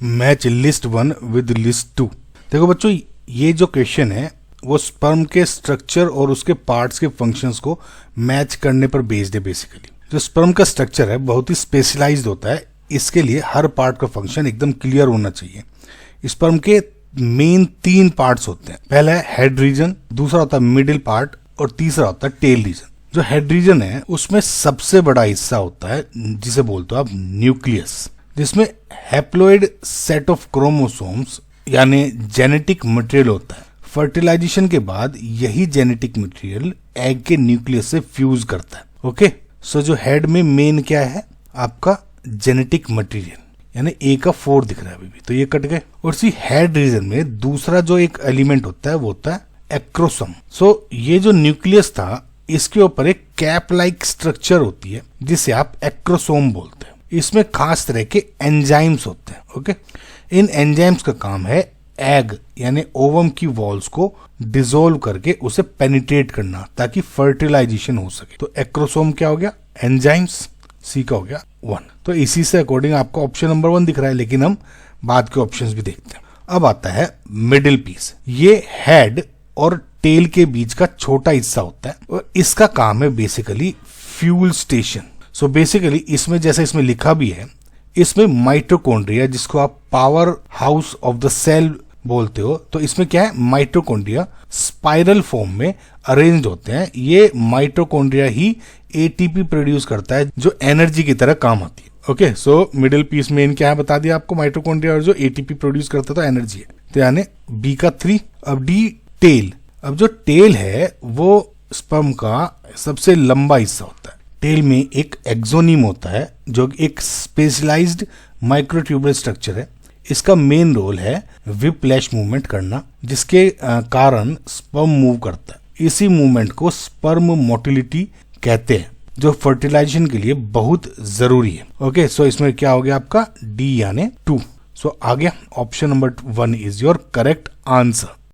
Match list 1 with list 2। देखो बच्चों, ये जो क्वेश्चन है वो स्पर्म के स्ट्रक्चर और उसके पार्ट्स के फंक्शंस को मैच करने पर बेस्ड है। बेसिकली जो स्पर्म का स्ट्रक्चर है बहुत ही स्पेशलाइज्ड होता है, इसके लिए हर पार्ट का फंक्शन एकदम क्लियर होना चाहिए। स्पर्म के मेन 3 पार्ट्स होते हैं। पहला है हेड रीजन, दूसरा होता है मिडिल पार्ट और तीसरा होता है टेल रीजन। जो हेड रीजन है उसमें सबसे बड़ा हिस्सा होता है जिसे बोलते हो आप न्यूक्लियस, जिसमें हैप्लॉइड सेट ऑफ क्रोमोसोम्स यानी जेनेटिक मटेरियल होता है। फर्टिलाइजेशन के बाद यही जेनेटिक मटेरियल एग के न्यूक्लियस से फ्यूज करता है। ओके, सो जो हेड में मेन क्या है आपका जेनेटिक मटेरियल, यानी ए का 4 दिख रहा है अभी भी, तो ये कट गए। और इसी हेड रीजन में दूसरा जो एक एलिमेंट होता है वो होता है एक्रोसोम। सो ये जो न्यूक्लियस था इसके ऊपर एक कैप लाइक स्ट्रक्चर होती है जिसे आप एक्रोसोम बोलते हैं। इसमें खास तरह के एंजाइम्स होते हैं। ओके, इन एंजाइम्स का काम है एग यानी ओवम की वॉल्स को डिसोल्व करके उसे पेनिट्रेट करना ताकि फर्टिलाइजेशन हो सके। तो एक्रोसोम क्या हो गया? एंजाइम्स। सी का हो गया 1। तो इसी से अकॉर्डिंग आपको ऑप्शन नंबर 1 दिख रहा है, लेकिन हम बाद के ऑप्शंस भी देखते हैं। अब आता है मिडिल पीस। ये हेड और टेल के बीच का छोटा हिस्सा होता है और इसका काम है basically fuel station. So basically इसमें जैसे इसमें लिखा भी है, इसमें माइटोकॉन्ड्रिया जिसको आप power house of the cell बोलते हो, तो इसमें क्या है माइटोकॉन्ड्रिया स्पाइरल फॉर्म में अरेंज्ड होते हैं। ये माइटोकॉन्ड्रिया ही एटीपी प्रोड्यूस करता है जो एनर्जी की तरह काम आती है। ओके, सो मिडिल पीस में क्या है बता दिया आपको, माइटोकॉन्ड्रिया और जो एटीपी प्रोड्यूस करता है तो एनर्जी है, तो यानी बी का 3। अब डी टेल। अब जो टेल है वो स्पर्म का सबसे लंबा हिस्सा होता है। टेल में एक एक्सोनिम होता है जो एक स्पेशलाइज्ड माइक्रोट्यूबुलर स्ट्रक्चर है। इसका मेन रोल है विप्लैश मूवमेंट करना, जिसके कारण स्पर्म मूव करता है। इसी मूवमेंट को स्पर्म मोटिलिटी कहते हैं जो फर्टिलाइजेशन के लिए बहुत जरूरी है। ओके, सो इसमें क्या हो गया आपका डी यानी 2। सो आ गया option number 1 is your correct answer.